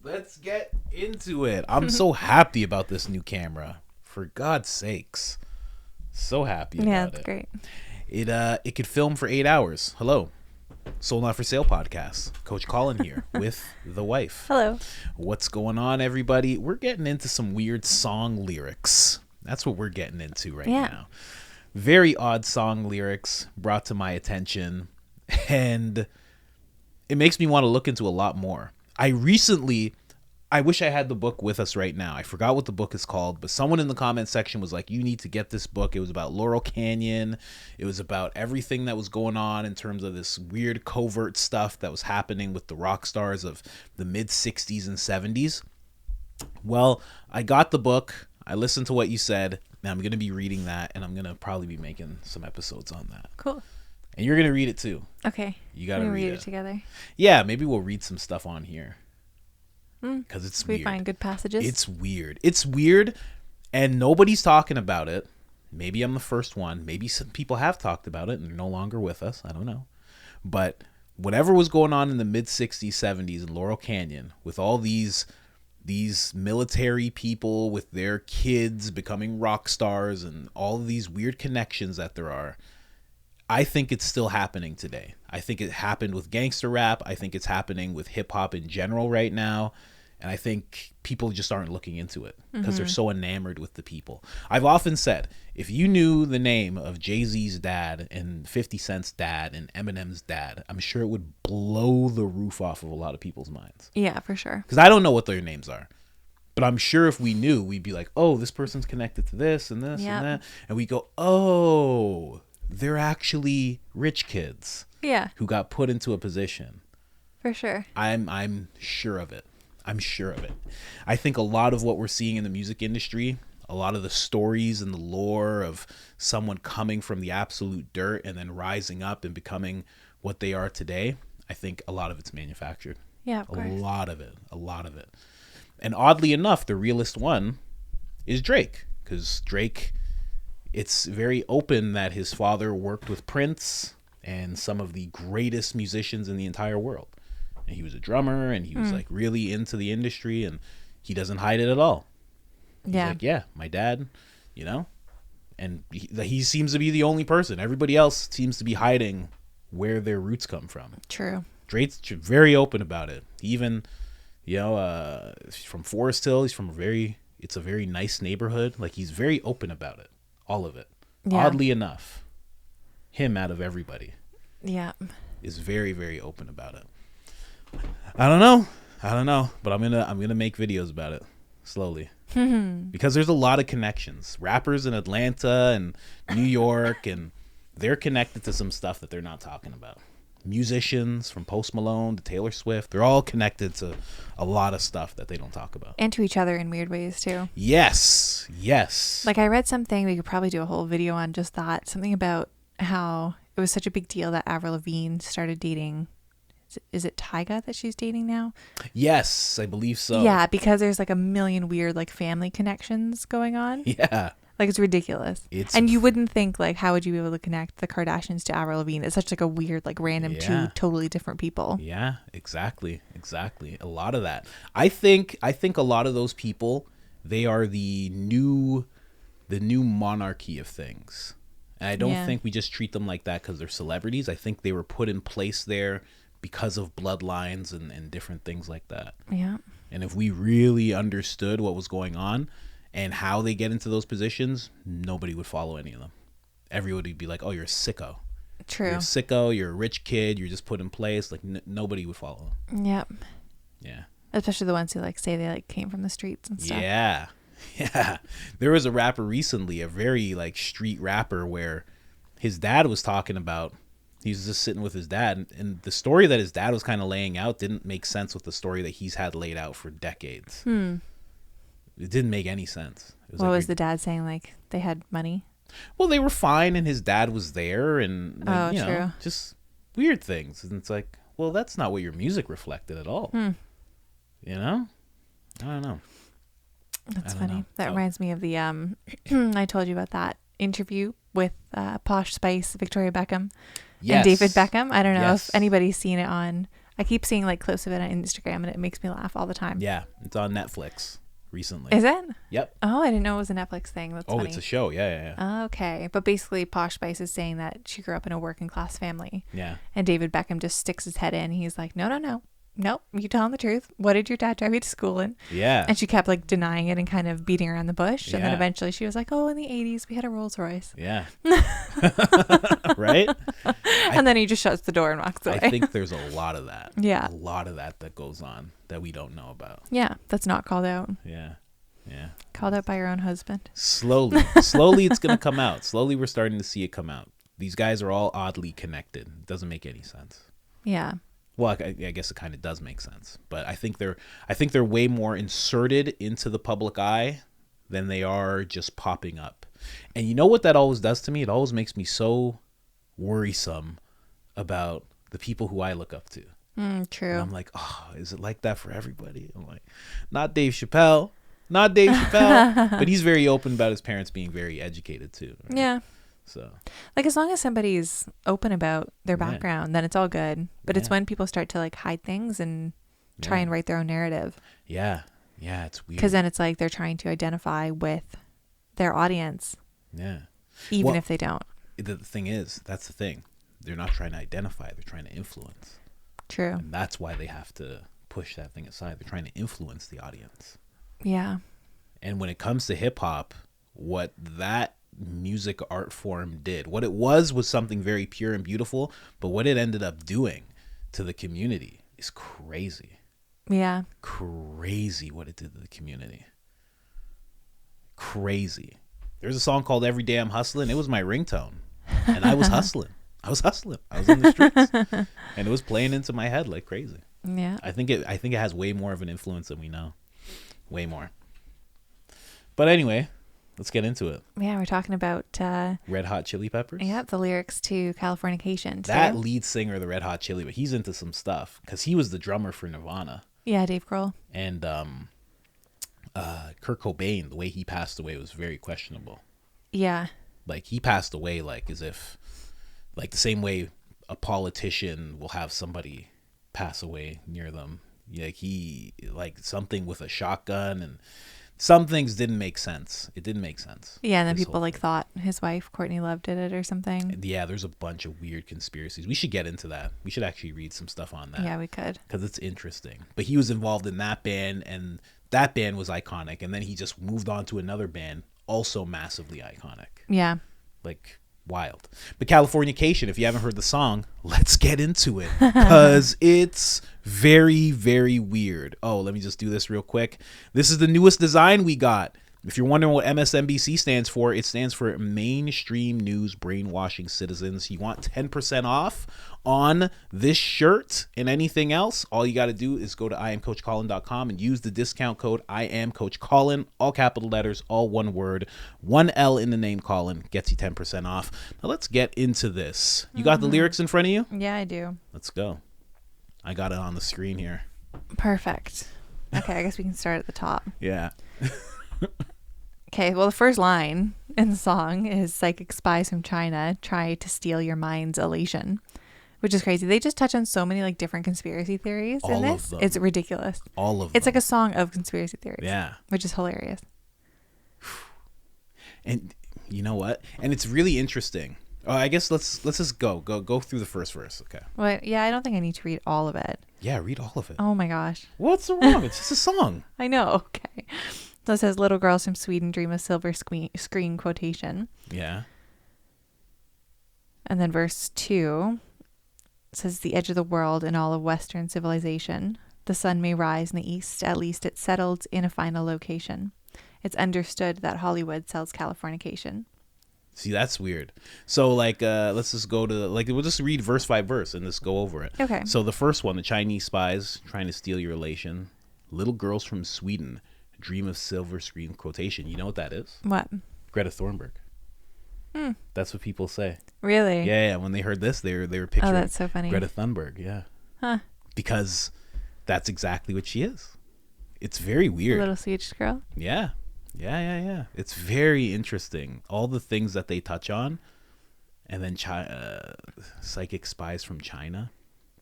Let's get into it. I'm so happy about this new camera. For God's sakes. So happy about it. Yeah, it's great. It could film for 8 hours. Hello. Sold Not For Sale podcast. Coach Colin here with the wife. Hello. What's going on, everybody? We're getting into some weird song lyrics. That's what we're getting into right now. Very odd song lyrics brought to my attention, and it makes me want to look into a lot more. I wish I had the book with us right now. I forgot what the book is called, but someone in the comment section was like, you need to get this book. It was about Laurel Canyon. It was about everything that was going on in terms of this weird covert stuff that was happening with the rock stars of the mid 60s and 70s. Well, I got the book. I listened to what you said. And I'm going to be reading that, and I'm going to probably be making some episodes on that. Cool. And you're going to read it too. Okay. You got to read it together. Yeah, maybe we'll read some stuff on here. Because it's weird. We find good passages. It's weird, and nobody's talking about it. Maybe I'm the first one. Maybe some people have talked about it and they're no longer with us. I don't know. But whatever was going on in the mid 60s, 70s in Laurel Canyon with all these military people with their kids becoming rock stars and all of these weird connections that there are, I think it's still happening today. I think it happened with gangster rap. I think it's happening with hip hop in general right now. And I think people just aren't looking into it because they're so enamored with the people. I've often said, if you knew the name of Jay-Z's dad and 50 Cent's dad and Eminem's dad, I'm sure it would blow the roof off of a lot of people's minds. Yeah, for sure. Because I don't know what their names are. But I'm sure if we knew, we'd be like, oh, this person's connected to this and this and that. And we go, oh, they're actually rich kids. Yeah. Who got put into a position. For sure. I'm sure of it. I'm sure of it. I think a lot of what we're seeing in the music industry, a lot of the stories and the lore of someone coming from the absolute dirt and then rising up and becoming what they are today, I think a lot of it's manufactured. Yeah, of course. A lot of it. And oddly enough, the realest one is Drake. Because Drake, it's very open that his father worked with Prince and some of the greatest musicians in the entire world. And he was a drummer, and he was like really into the industry, and he doesn't hide it at all. He's like, yeah, my dad, and he seems to be the only person. Everybody else seems to be hiding where their roots come from. True. Drake's very open about it. He even, from Forest Hill, he's from it's a very nice neighborhood. Like, he's very open about it, all of it. Yeah. Oddly enough, him out of everybody, is very, very open about it. I don't know, but I'm gonna make videos about it slowly because there's a lot of connections. Rappers in Atlanta and New York, and they're connected to some stuff that they're not talking about. Musicians from Post Malone to Taylor Swift, they're all connected to a lot of stuff that they don't talk about, and to each other in weird ways too. Yes. Like, I read something, we could probably do a whole video on just that, something about how it was such a big deal that Avril Lavigne started dating. Is it Tyga that she's dating now? Yes, I believe so. Yeah, because there's like a million weird like family connections going on. Yeah. Like, it's ridiculous. And you wouldn't think, like, how would you be able to connect the Kardashians to Avril Lavigne? It's such like a weird, like, random two totally different people. Yeah, exactly. A lot of that. I think a lot of those people, they are the new monarchy of things. And I don't think we just treat them like that because they're celebrities. I think they were put in place there because of bloodlines and different things like that. Yeah. And if we really understood what was going on and how they get into those positions, nobody would follow any of them. Everybody would be like, oh, you're a sicko. True. You're a sicko, you're a rich kid, you're just put in place. Like, nobody would follow them. Yep. Yeah. Especially the ones who like say they like came from the streets and stuff. Yeah. There was a rapper recently, a very like street rapper, where his dad was talking about, he was just sitting with his dad, and the story that his dad was kind of laying out didn't make sense with the story that he's had laid out for decades. It didn't make any sense. What was the dad saying? Like, they had money? Well, they were fine, and his dad was there, and like, true. Just weird things. And it's like, well, that's not what your music reflected at all. I don't know. That's funny. That reminds me of the I told you about that interview with Posh Spice, Victoria Beckham, and David Beckham. I don't know if anybody's seen it on I keep seeing like clips of it on Instagram, and it makes me laugh all the time. Yeah, it's on Netflix recently. Is it? Yep. Oh, I didn't know it was a Netflix thing. That's funny. It's a show. Yeah. Okay, but basically, Posh Spice is saying that she grew up in a working class family. Yeah. And David Beckham just sticks his head in. He's like, no. Nope, you tell him the truth. What did your dad drive you to school in? Yeah. And she kept like denying it and kind of beating around the bush. And then Yeah. eventually she was like, oh, in the 80s, we had a Rolls Royce. Yeah. Right? And then he just shuts the door and walks away. I think there's a lot of that. Yeah. A lot of that goes on that we don't know about. Yeah, that's not called out. Yeah. Yeah. Called out by your own husband. Slowly it's going to come out. Slowly we're starting to see it come out. These guys are all oddly connected. It doesn't make any sense. Yeah. Well, I guess it kind of does make sense, but I think they're way more inserted into the public eye than they are just popping up. And you know what that always does to me? It always makes me so worrisome about the people who I look up to. True. And I'm like, oh, is it like that for everybody? I'm like, not Dave Chappelle, but he's very open about his parents being very educated too. Right? Yeah. So, like, as long as somebody's open about their background, then it's all good. But it's when people start to like hide things and try and write their own narrative. Yeah. Yeah, it's weird. Because then it's like they're trying to identify with their audience. Yeah. Even if they don't. The thing is, that's the thing. They're not trying to identify. They're trying to influence. True. And that's why they have to push that thing aside. They're trying to influence the audience. Yeah. And when it comes to hip hop, what that music art form did, what it was something very pure and beautiful, but what it ended up doing to the community is crazy. Yeah. Crazy what it did to the community. Crazy. There's a song called Every Day I'm Hustling. It was my ringtone. And I was hustling. I was in the streets. And it was playing into my head like crazy. Yeah. I think it has way more of an influence than we know. Way more. But anyway, let's get into it. Yeah, we're talking about Red Hot Chili Peppers. Yeah, the lyrics to Californication. That lead singer of the Red Hot Chili, but he's into some stuff because he was the drummer for Nirvana. Yeah, Dave Grohl. And Kurt Cobain, the way he passed away was very questionable. Yeah. Like he passed away like as if, like the same way a politician will have somebody pass away near them. Yeah, he like something with a shotgun, and some things didn't make sense. It didn't make sense. Yeah, and then people like thought his wife Courtney Love did it or something. Yeah, there's a bunch of weird conspiracies. We should get into that. We should actually read some stuff on that. Yeah, we could. Because it's interesting. But he was involved in that band, and that band was iconic. And then he just moved on to another band, also massively iconic. Yeah. Like wild. But Californication, if you haven't heard the song, let's get into it because it's very, very weird. Oh, let me just do this real quick. This is the newest design we got. If you're wondering what MSNBC stands for, it stands for Mainstream News Brainwashing Citizens. You want 10% off on this shirt and anything else? All you got to do is go to IamCoachColin.com and use the discount code IamCoachColin, all capital letters, all one word, one L in the name Colin, gets you 10% off. Now let's get into this. You got the lyrics in front of you? Yeah, I do. Let's go. I got it on the screen here. Perfect. Okay, I guess we can start at the top. Yeah. Okay, well, the first line in the song is psychic spies from China try to steal your mind's elation, which is crazy. They just touch on so many like different conspiracy theories in this. Of them. It's ridiculous. All of them. It's like a song of conspiracy theories. Yeah. Which is hilarious. And you know what? And it's really interesting. I guess let's just go through the first verse. Okay. Well, yeah, I don't think I need to read all of it. Yeah, read all of it. Oh my gosh. What's wrong? It's just a song. I know. Okay. So it says, little girls from Sweden dream of silver screen quotation. Yeah. And then verse 2 says, the edge of the world and all of Western civilization. The sun may rise in the east. At least it's settled in a final location. It's understood that Hollywood sells Californication. See, that's weird. So, like, let's just go to, like, we'll just read verse by verse and just go over it. Okay. So the first one, the Chinese spies trying to steal your elation. Little girls from Sweden dream of silver screen quotation. You know what that is? What? Greta Thunberg. That's what people say. Really? Yeah. When they heard this, they were picturing that's so funny. Greta Thunberg. Yeah. Huh. Because that's exactly what she is. It's very weird. A little Swedish girl? Yeah. It's very interesting. All the things that they touch on. And then psychic spies from China.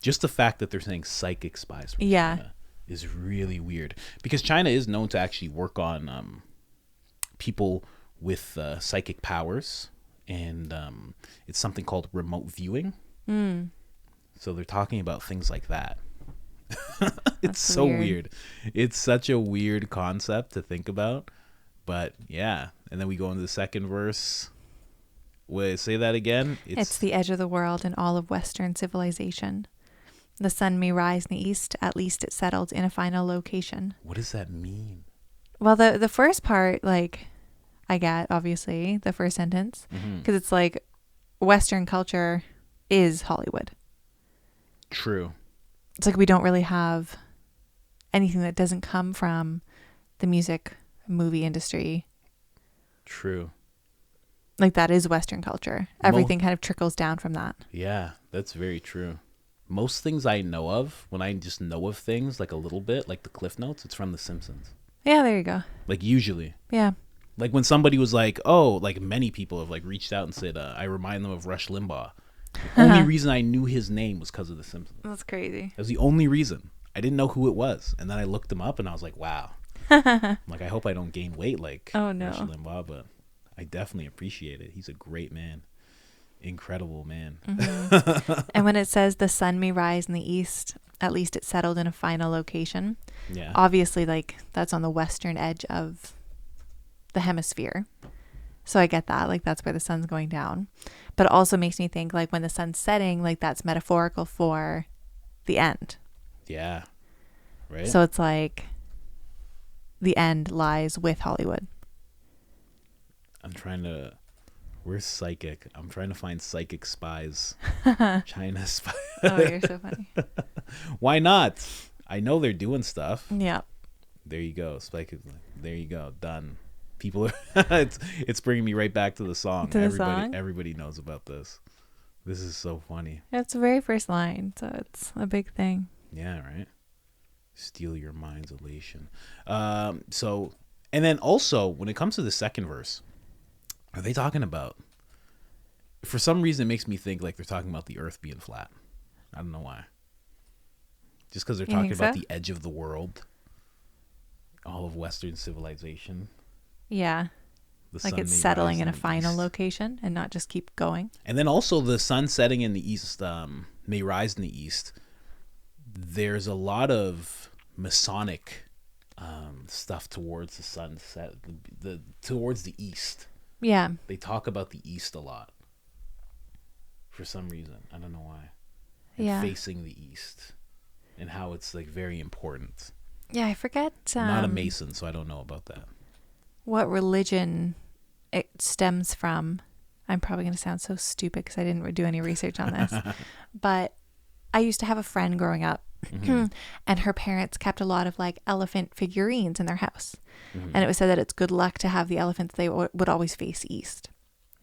Just the fact that they're saying psychic spies from Yeah. China is really weird, because China is known to actually work on people with psychic powers, and it's something called remote viewing. So they're talking about things like that. It's so weird. It's such a weird concept to think about, but yeah. And then we go into the second verse. Wait, say that again. It's the edge of the world and all of Western civilization. The sun may rise in the east, at least it settled in a final location. What does that mean? Well, the first part, like, I get, obviously, the first sentence, because it's like Western culture is Hollywood. True. It's like we don't really have anything that doesn't come from the music, movie industry. True. Like, that is Western culture. Everything kind of trickles down from that. Yeah, that's very true. Most things I know of, when I just know of things like a little bit, like the Cliff Notes, it's from The Simpsons. Yeah, there you go. Like, usually. Yeah. Like when somebody was like, oh, like many people have like reached out and said, I remind them of Rush Limbaugh. The only reason I knew his name was because of The Simpsons. That's crazy. That was the only reason. I didn't know who it was. And then I looked him up and I was like, wow. I'm like, I hope I don't gain weight like Rush Limbaugh, but I definitely appreciate it. He's a great man. Incredible man. And when it says the sun may rise in the east, at least it's settled in a final location. Yeah. Obviously, like, that's on the western edge of the hemisphere. So I get that. Like, that's where the sun's going down. But it also makes me think, like, when the sun's setting, like, that's metaphorical for the end. Yeah. Right. So it's like the end lies with Hollywood. We're psychic. I'm trying to find psychic spies. China spies. Oh, you're so funny. Why not? I know they're doing stuff. Yeah. There you go. Psychic. There you go. Done. People are it's bringing me right back to the song. Everybody knows about this. This is so funny. It's the very first line, so it's a big thing. Yeah, right. Steal your mind's elation. So, and then also when it comes to the second verse, are they talking about, for some reason it makes me think like they're talking about the earth being flat. I don't know why. Just because they're talking about the edge of the world, all of Western civilization. Yeah. Like it's settling in a final location and not just keep going. And then also the sun setting in the east, may rise in the east. There's a lot of Masonic stuff towards the sunset, towards the east. Yeah. They talk about the east a lot. For some reason. I don't know why. Yeah. Facing the east. And how it's like very important. Yeah, I forget. Not a Mason, so I don't know about that. What religion it stems from. I'm probably going to sound so stupid because I didn't do any research on this. But I used to have a friend growing up. And her parents kept a lot of like elephant figurines in their house. And it was said that it's good luck to have the elephants. They would always face east.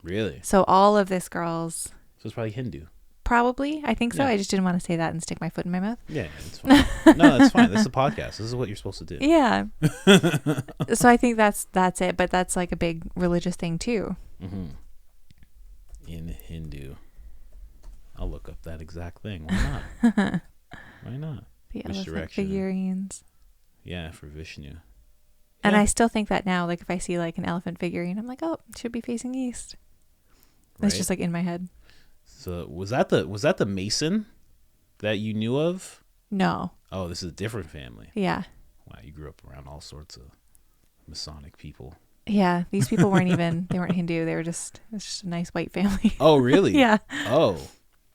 Really? So all of this girls. So it's probably Hindu. Probably. I think so. Yeah. I just didn't want to say that and stick my foot in my mouth. Yeah, it's fine. No, that's fine. This is a podcast. This is what you're supposed to do. Yeah. So I think that's it. But that's like a big religious thing too. In Hindu. I'll look up that exact thing. Why not? Why not? The elephant figurines. Yeah, for Vishnu. And I still think that now, like if I see like an elephant figurine, I'm like, oh, it should be facing east. Right? It's just like in my head. So was that the Mason that you knew of? No. Oh, this is a different family. Yeah. Wow, you grew up around all sorts of Masonic people. Yeah, these people weren't Hindu. They were it's just a nice white family. Oh, really? Yeah. Oh,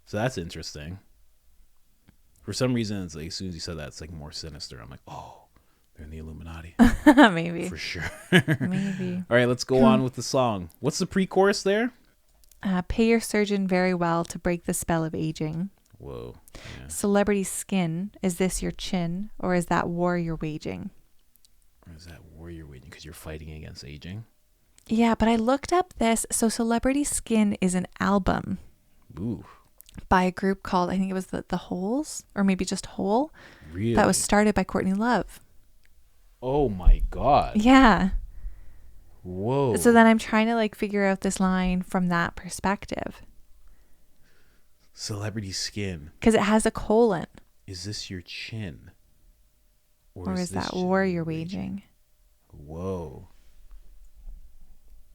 so that's interesting. For some reason, it's like as soon as you said that, it's like more sinister. I'm like, oh, they're in the Illuminati. Maybe. For sure. Maybe. All right, let's go on with the song. What's the pre-chorus there? Pay your surgeon very well to break the spell of aging. Whoa. Yeah. Celebrity skin. Is this your chin or is that war you're waging? Or is that war you're waging because you're fighting against aging? Yeah, but I looked up this. So Celebrity Skin is an album. Ooh. By a group called, I think it was the Holes, or maybe just Hole. Really? That was started by Courtney Love. Oh my God. Yeah. Whoa. So then I'm trying to like figure out this line from that perspective. Celebrity skin. Because it has a colon. Is this your chin? Or is that war you're waging? Whoa.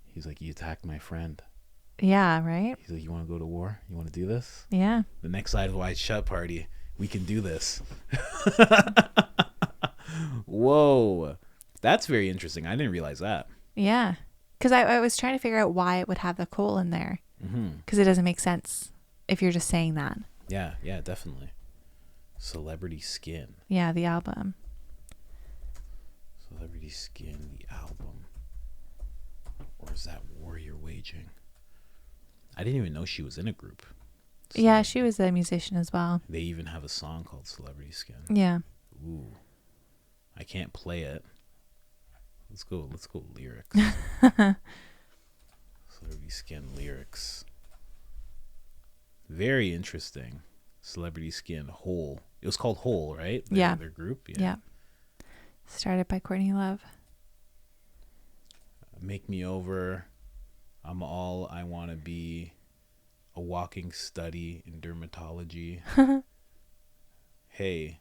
He's like, you attacked my friend. Yeah, right? He's like, you want to go to war? You want to do this? Yeah. The next Eyes Wide Shut party. We can do this. Whoa. That's very interesting. I didn't realize that. Yeah. Because I was trying to figure out why it would have the colon there. Because it doesn't make sense if you're just saying that. Yeah, definitely. Celebrity Skin. Yeah, the album. Celebrity Skin, the album. Or is that War You're Waging? I didn't even know she was in a group. Yeah, she was a musician as well. They even have a song called Celebrity Skin. Yeah. Ooh. I can't play it. Let's go lyrics. Celebrity Skin lyrics. Very interesting. Celebrity Skin, Hole. It was called Hole, right? Their group? Yeah. Started by Courtney Love. Make me over. I'm all I want to be. A walking study in dermatology. Hey,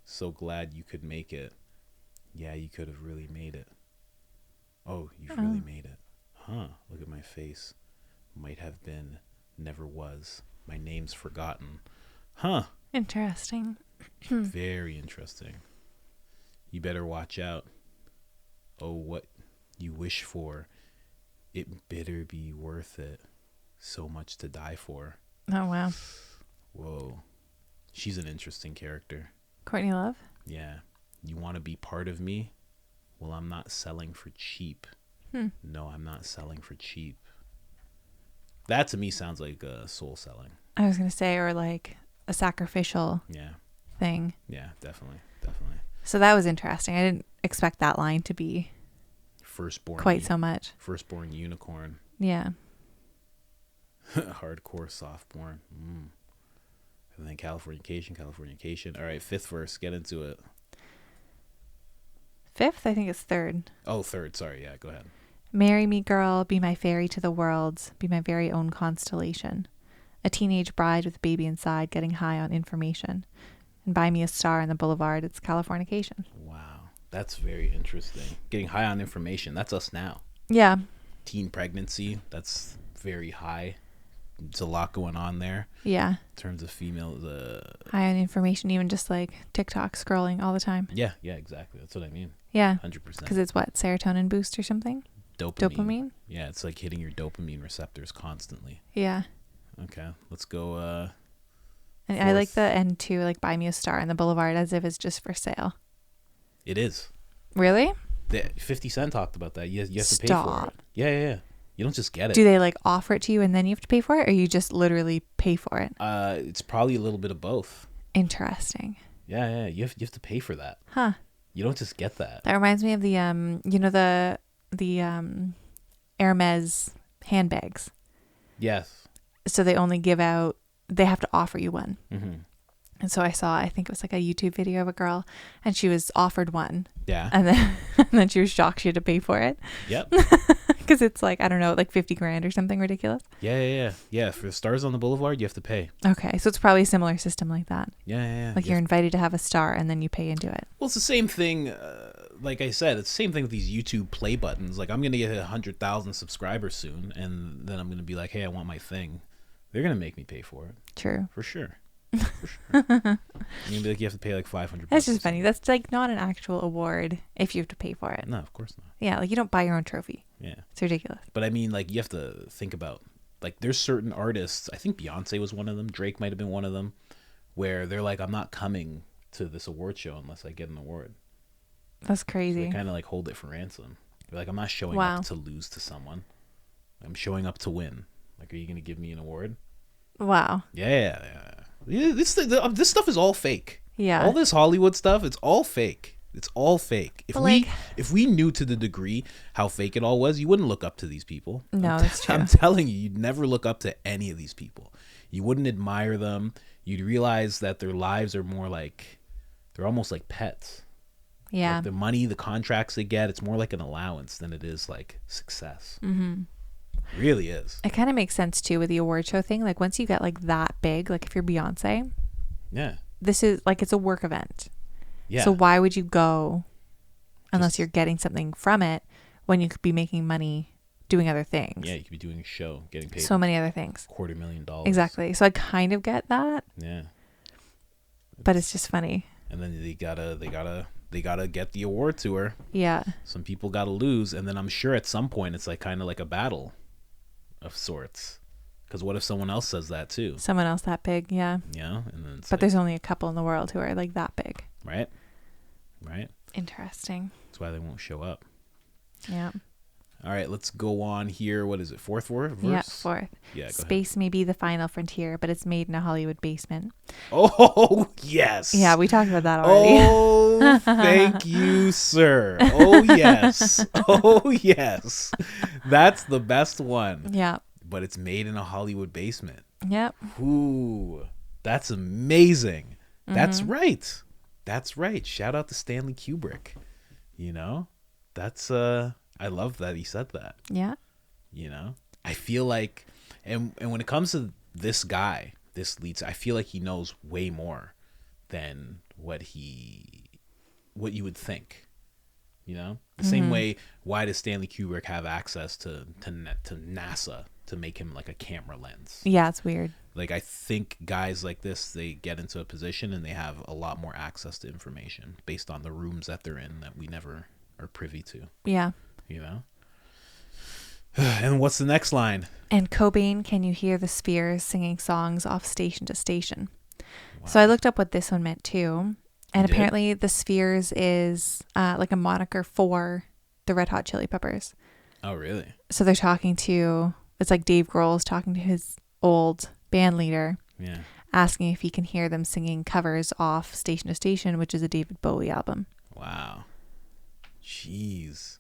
so glad you could make it. Yeah, you could have really made it. Oh, you've really made it. Huh, look at my face. Might have been, never was. My name's forgotten. Huh. Interesting. Very interesting. You better watch out. Oh, what you wish for. It better be worth it. So much to die for. Oh, wow. Whoa. She's an interesting character. Courtney Love? Yeah. You want to be part of me? Well, I'm not selling for cheap. No, I'm not selling for cheap. That to me sounds like soul selling. I was going to say, or like a sacrificial thing. Yeah, definitely. So that was interesting. I didn't expect that line to be Firstborn. quite so much. Firstborn unicorn. Yeah. Hardcore softborn. And then Californication. All right, fifth verse. Get into it. Fifth? I think it's third. Oh, third. Sorry. Yeah, go ahead. Marry me, girl. Be my fairy to the worlds. Be my very own constellation. A teenage bride with a baby inside getting high on information. And buy me a star on the boulevard. It's Californication. Wow. That's very interesting. Getting high on information. That's us now. Yeah. Teen pregnancy. That's very high. It's a lot going on there. Yeah. In terms of females. High on information, even just like TikTok scrolling all the time. Yeah, exactly. That's what I mean. Yeah. 100%. Because it's what? Serotonin boost or something? Dopamine? Yeah, it's like hitting your dopamine receptors constantly. Yeah. Okay, let's go. And I like the end too, like buy me a star on the boulevard as if it's just for sale. It is. Really? 50 Cent talked about that. You have to pay for Stop. it. Yeah. You don't just get it. Do they like offer it to you and then you have to pay for it, or you just literally pay for it? It's probably a little bit of both. Interesting. Yeah. You have to pay for that. Huh. You don't just get that. That reminds me of the the Hermes handbags. Yes. So they only give out. They have to offer you one. Mm-hmm. And so I think it was like a YouTube video of a girl, and she was offered one. Yeah. And then she was shocked she had to pay for it. Yep. Because it's like, I don't know, like 50 grand or something ridiculous. Yeah. For stars on the boulevard, you have to pay. Okay. So it's probably a similar system like that. Yeah. Like you're invited to have a star and then you pay into it. Well, it's the same thing. Like I said, it's the same thing with these YouTube play buttons. Like I'm going to get 100,000 subscribers soon. And then I'm going to be like, hey, I want my thing. They're going to make me pay for it. True. For sure. Maybe like you have to pay like $500. That's just funny. That's like not an actual award if you have to pay for it. No, of course not. Yeah, like you don't buy your own trophy. Yeah. It's ridiculous. But I mean, like you have to think about, like there's certain artists, I think Beyonce was one of them, Drake might have been one of them, where they're like, I'm not coming to this award show unless I get an award. That's So crazy. they kind of like hold it for ransom. They're like, I'm not showing Wow. up to lose to someone. I'm showing up to win. Like, are you going to give me an award? Wow. Yeah. This stuff is all fake. Yeah. All this Hollywood stuff, it's all fake. It's all fake. If we knew to the degree how fake it all was, you wouldn't look up to these people. No, that's true. I'm telling you, you'd never look up to any of these people. You wouldn't admire them. You'd realize that their lives are more like, they're almost like pets. Yeah. Like the money, the contracts they get, it's more like an allowance than it is like success. Mm-hmm. Really is. It kind of makes sense too with the award show thing. Like once you get like that big, like if you're Beyonce, Yeah. this is like it's a work event. Yeah. So why would you go unless Just- you're getting something from it when you could be making money doing other things? Yeah, you could be doing a show, getting paid So many other things. $250,000. Exactly. So I kind of get that, Yeah. but it's just funny. And then they gotta get the award to her. Yeah. Some people gotta lose, and then I'm sure at some point it's like kind of like a battle of sorts. Because what if someone else says that too? Someone else that big. Yeah. Yeah, and then it's But like, there's only a couple in the world who are like that big. right. Interesting. That's why they won't show up. Yeah. All right, let's go on here. What is it? Fourth verse? Yeah. Fourth. Yeah. Go Space may be the final frontier, but it's made in a Hollywood basement. ahead. Oh yes. Yeah, we talked about that already. Oh, thank you, sir. Oh yes. Oh yes. That's the best one. Yeah. But it's made in a Hollywood basement. Yep. Ooh, that's amazing. That's Mm-hmm. right. That's right. Shout out to Stanley Kubrick. You know, that's I love that he said that. Yeah. You know, I feel like, and when it comes to this guy, this leads, I feel like he knows way more than what you would think. You know, the same way. Why does Stanley Kubrick have access to NASA to make him like a camera lens? Yeah, it's weird. Like, I think guys like this, they get into a position and they have a lot more access to information based on the rooms that they're in that we never are privy to, Yeah. you know? And what's the next line? And Cobain, can you hear the spheres singing songs off station to station? So I looked up what this one meant too. And You did? apparently the spheres is like a moniker for the Red Hot Chili Peppers. Oh, really? So they're talking to, it's like Dave Grohl's talking to his old band leader, Yeah. asking if he can hear them singing covers off Station to Station, which is a David Bowie album. Wow. Jeez.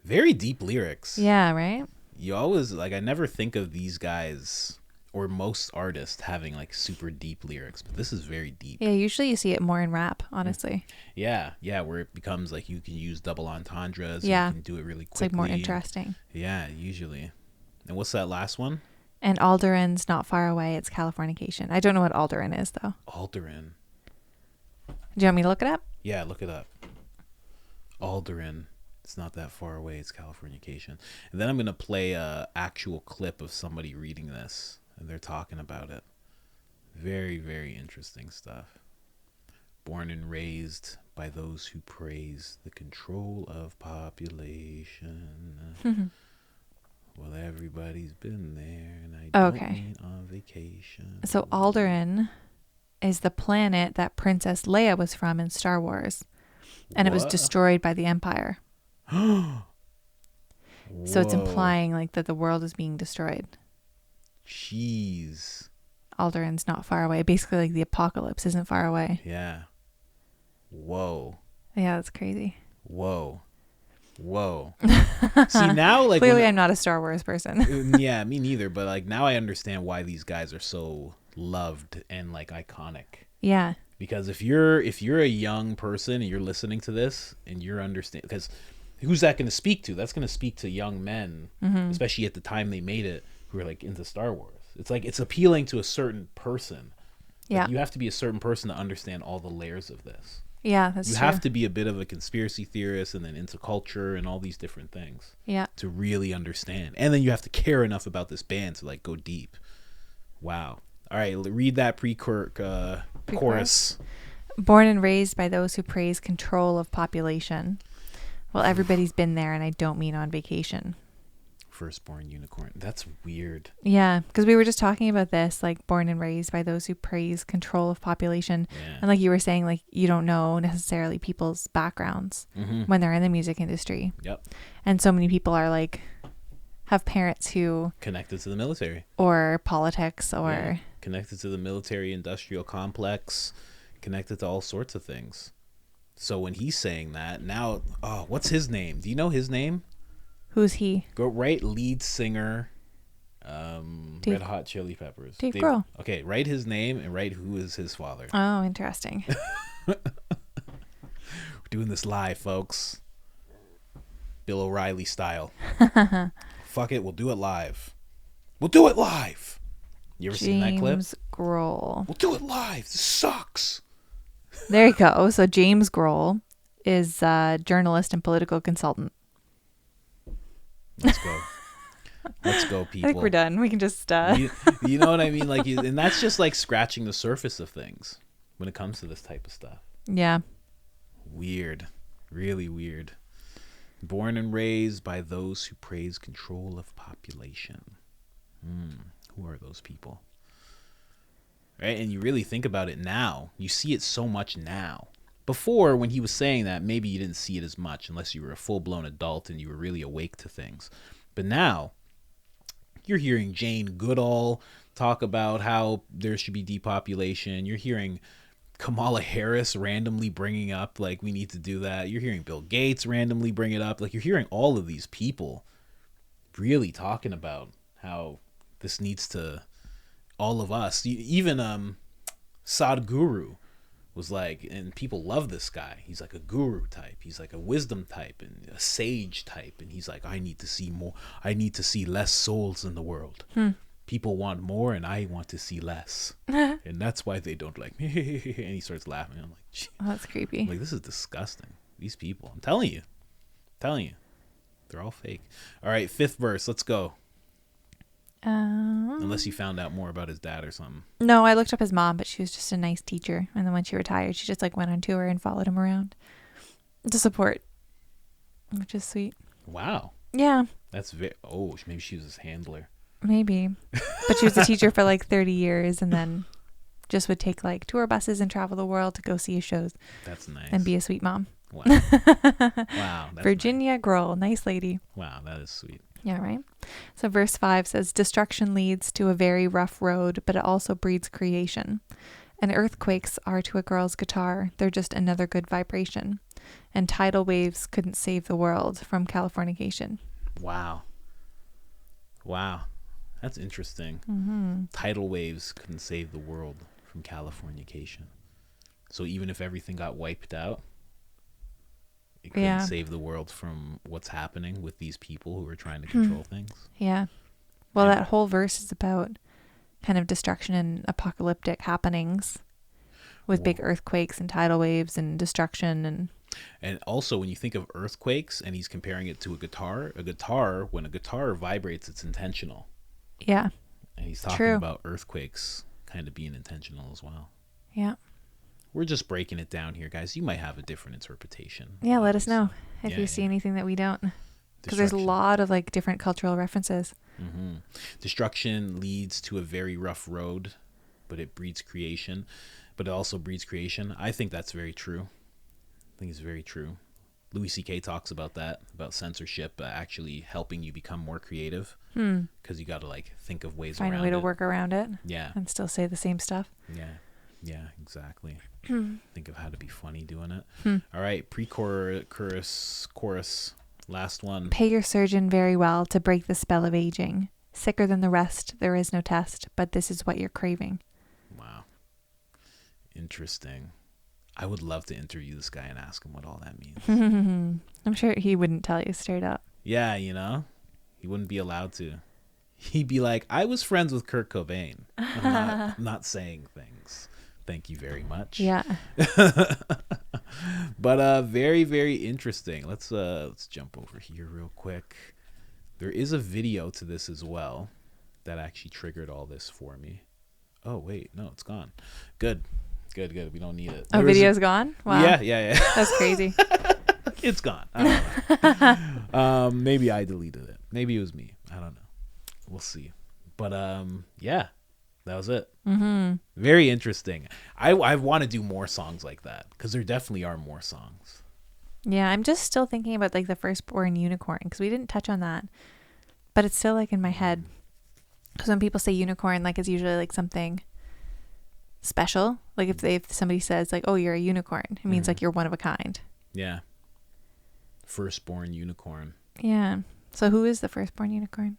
Very deep lyrics. Yeah, right? You always, like, I never think of these guys or most artists having like super deep lyrics, but this is very deep. Yeah, usually you see it more in rap, honestly. Yeah, where it becomes like you can use double entendres. Yeah. You can do it really quickly. It's like more interesting. Yeah, usually. And what's that last one? And Alderan's not far away. It's Californication. I don't know what Alderan is, though. Alderan. Do you want me to look it up? Yeah, look it up. Alderan. It's not that far away. It's Californication. And then I'm going to play a actual clip of somebody reading this. And they're talking about it. Very, very interesting stuff. Born and raised by those who praise the control of population. Well, everybody's been there, and I don't mean on vacation. So Alderaan is the planet that Princess Leia was from in Star Wars, and it was destroyed by the Empire. So it's implying like that the world is being destroyed. Jeez. Alderaan's not far away. Basically, like the apocalypse isn't far away. Yeah. Whoa. Yeah, that's crazy. Whoa. See, now, like, clearly I'm not a Star Wars person. Yeah, me neither. But like now I understand why these guys are so loved and like iconic. Yeah. Because if you're a young person and you're listening to this and you're understanding, because who's that going to speak to? That's going to speak to young men, especially at the time they made it, who are like into Star Wars. It's like it's appealing to a certain person. Like, Yeah. you have to be a certain person to understand all the layers of this. Yeah, that's You true. have to be a bit of a conspiracy theorist and then into culture and all these different things. Yeah. To really understand. And then you have to care enough about this band to like go deep. Wow. All right, read that chorus. Born and raised by those who praise control of population. Well, everybody's been there, and I don't mean on vacation. Firstborn unicorn. That's weird. Yeah, because we were just talking about this, like born and raised by those who praise control of population. Yeah. And like you were saying, like you don't know necessarily people's backgrounds when they're in the music industry. Yep. And so many people are like, have parents who, Connected to the military. or politics, or Yeah. Connected to the military industrial complex. Connected to all sorts of things. So when he's saying that, now, what's his name? Do you know his name? who's he? Go right, lead singer, Red Hot Chili Peppers. Dave Grohl. Okay, write his name and write who is his father. Oh, interesting. We're doing this live, folks. Bill O'Reilly style. fuck it, we'll do it live. We'll do it live. You ever seen that clip? James Grohl. We'll do it live. This sucks. There you go. So James Grohl is a journalist and political consultant. Let's go. Let's go, people. I think we're done. We can just... You know what I mean? Like, and that's just like scratching the surface of things when it comes to this type of stuff. Yeah. Weird. Really weird. Born and raised by those who praise control of population. Who are those people? Right? And you really think about it now. You see it so much now. Before, when he was saying that, maybe you didn't see it as much unless you were a full-blown adult and you were really awake to things. But now, you're hearing Jane Goodall talk about how there should be depopulation. You're hearing Kamala Harris randomly bringing up, like, we need to do that. You're hearing Bill Gates randomly bring it up. Like, you're hearing all of these people really talking about how this needs to, all of us, even Sadhguru was like, and people love this guy. He's like a guru type. He's like a wisdom type and a sage type. And he's like, I need to see more. I need to see less souls in the world. People want more and I want to see less. And that's why they don't like me. And he starts laughing. I'm like, gee. Oh, that's creepy. I'm like, this is disgusting. These people. I'm telling you. They're all fake. All right, 5th verse. Let's go. Unless you found out more about his dad or something. No, I looked up his mom, but she was just a nice teacher. And then when she retired, she just like went on tour and followed him around to support, which is sweet. Wow. Yeah. That's maybe she was his handler. Maybe. But she was a teacher for like 30 years and then just would take like tour buses and travel the world to go see his shows. That's nice. And be a sweet mom. Wow. Wow. That's Virginia nice. Grohl, nice lady. Wow, that is sweet. Yeah, right. So verse 5 says, destruction leads to a very rough road, but it also breeds creation. And earthquakes are to a girl's guitar. They're just another good vibration. And tidal waves couldn't save the world from Californication. Wow. That's interesting. Mm-hmm. Tidal waves couldn't save the world from Californication. So even if everything got wiped out, it couldn't save the world from what's happening with these people who are trying to control things. Yeah. Well, that whole verse is about kind of destruction and apocalyptic happenings with big earthquakes and tidal waves and destruction. And also when you think of earthquakes and he's comparing it to a guitar, when a guitar vibrates, it's intentional. Yeah. And he's talking about earthquakes kind of being intentional as well. Yeah. We're just breaking it down here, guys. You might have a different interpretation. Yeah, let us know if you see anything that we don't. Because there's a lot of like different cultural references. Mm-hmm. Destruction leads to a very rough road, but it breeds creation. But it also breeds creation. I think that's very true. I think it's very true. Louis C.K. talks about that, about censorship actually helping you become more creative. Because you got to like think of ways around it. Find a way to work around it. Yeah. And still say the same stuff. Yeah, exactly. Think of how to be funny doing it. All right, pre-chorus, chorus, last one. Pay your surgeon very well to break the spell of aging. Sicker than the rest, there is no test, but this is what you're craving. Wow. Interesting. I would love to interview this guy and ask him what all that means. I'm sure he wouldn't tell you straight up. Yeah, he wouldn't be allowed to. He'd be like, I was friends with Kurt Cobain. I'm not saying things. Thank you very much. Yeah. But very, very interesting. Let's jump over here real quick. There is a video to this as well that actually triggered all this for me. Oh wait, no, it's gone. Good. We don't need it. Oh, video's gone? Wow. Yeah. That's crazy. It's gone. I don't know. Maybe I deleted it. Maybe it was me. I don't know. We'll see. But yeah, that was it. Mm-hmm. Very interesting. I want to do more songs like that because there definitely are more songs. Yeah, I'm just still thinking about like the firstborn unicorn because we didn't touch on that, but it's still like in my head. Because when people say unicorn, like it's usually like something special. Like if somebody says like, "Oh, you're a unicorn," it means like you're one of a kind. Yeah. Firstborn unicorn. Yeah. So who is the firstborn unicorn?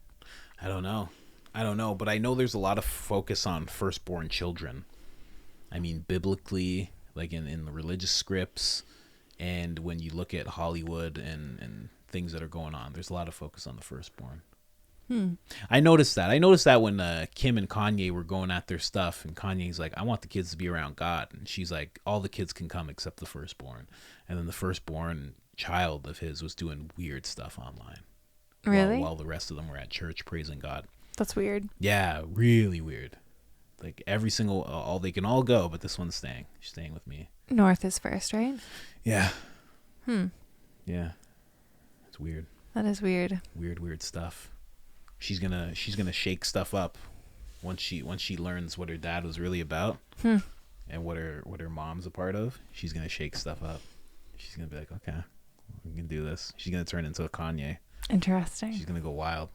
I don't know, but I know there's a lot of focus on firstborn children. I mean, biblically, like in the religious scripts, and when you look at Hollywood and things that are going on, there's a lot of focus on the firstborn. I noticed that. I noticed that when Kim and Kanye were going at their stuff, and Kanye's like, I want the kids to be around God. And she's like, all the kids can come except the firstborn. And then the firstborn child of his was doing weird stuff online. Really? While the rest of them were at church praising God. That's weird. Yeah, really weird. Like every single, all they can all go, but this one's staying. She's staying with me. North is first, right? Yeah. Yeah. It's weird. That is weird. Weird stuff. She's gonna shake stuff up once she learns what her dad was really about and what her mom's a part of. She's gonna shake stuff up. She's gonna be like, okay, we can do this. She's gonna turn into a Kanye. Interesting. She's gonna go wild.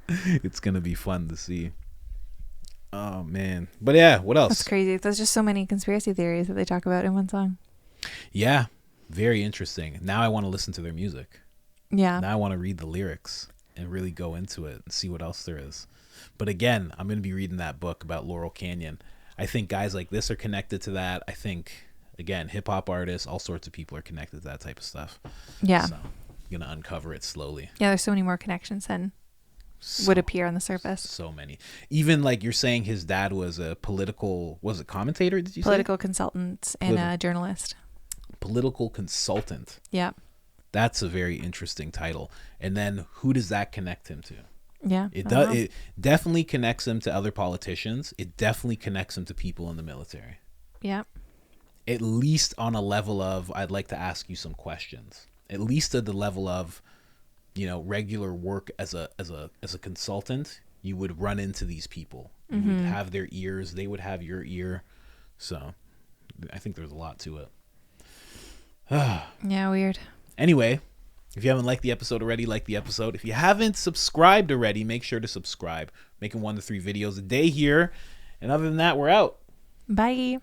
It's gonna be fun to see. Oh man, but yeah, what else? That's crazy. There's just so many conspiracy theories that they talk about in one song. Yeah, very interesting. Now I want to listen to their music. Yeah. Now I want to read the lyrics and really go into it and see what else there is. But again, I'm going to be reading that book about Laurel Canyon. I think guys like this are connected to that. I think, again, hip hop artists, all sorts of people are connected to that type of stuff. Yeah. So I'm going to uncover it slowly. Yeah, there's so many more connections than would appear on the surface. So many. Even like you're saying his dad was a political, was it commentator, did you say? Political consultant and a journalist. Political consultant. Yeah. That's a very interesting title. And then who does that connect him to? Yeah. It does. It definitely connects him to other politicians. It definitely connects him to people in the military. Yeah. At least on a level of, I'd like to ask you some questions. At least at the level of, regular work as a consultant, you would run into these people. You would have their ears. They would have your ear. So I think there's a lot to it. Yeah, weird. Anyway, if you haven't liked the episode already, like the episode. If you haven't subscribed already, make sure to subscribe. Making 1 to 3 videos a day here. And other than that, we're out. Bye.